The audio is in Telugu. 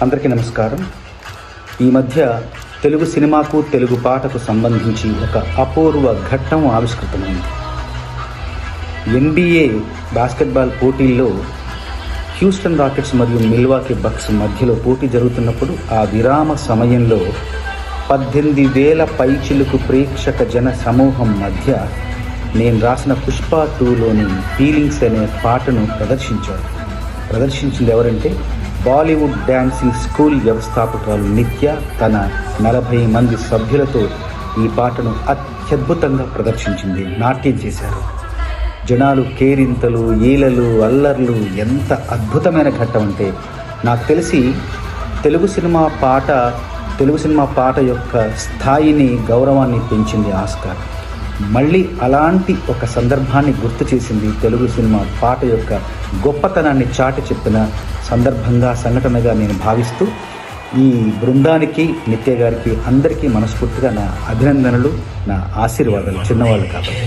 అందరికీ నమస్కారం. ఈ మధ్య తెలుగు సినిమాకు తెలుగు పాటకు సంబంధించి ఒక అపూర్వ ఘట్టం ఆవిష్కృతమైంది. NBA బాస్కెట్బాల్ పోటీల్లో హ్యూస్టన్ రాకెట్స్ మరియు మిల్వాకీ బక్స్ మధ్యలో పోటీ జరుగుతున్నప్పుడు ఆ విరామ సమయంలో 18,000 పైచిలుకు ప్రేక్షక జన సమూహం మధ్య నేను రాసిన పుష్ప 2లోని ఫీలింగ్స్ అనే పాటను ప్రదర్శించింది ఎవరంటే బాలీవుడ్ డ్యాన్సింగ్ స్కూల్ వ్యవస్థాపకురాలు నిత్య తన 40 మంది సభ్యులతో ఈ పాటను అత్యద్భుతంగా ప్రదర్శించింది. నాట్యం చేశారు. జనాలు కేరింతలు, ఈలలు, అల్లర్లు. ఎంత అద్భుతమైన ఘట్టం అంటే నాకు తెలిసి తెలుగు సినిమా పాట యొక్క స్థాయిని, గౌరవాన్ని పెంచింది ఆస్కార్. మళ్ళీ అలాంటి ఒక సందర్భాన్ని గుర్తు చేసింది. తెలుగు సినిమా పాట యొక్క గొప్పతనాన్ని చాటి చెప్పిన సంఘటనగా నేను భావిస్తూ ఈ బృందానికి, నిత్య గారికి, అందరికీ మనస్ఫూర్తిగా నా అభినందనలు, నా ఆశీర్వాదాలు. చిన్నవాళ్ళు కాబట్టి.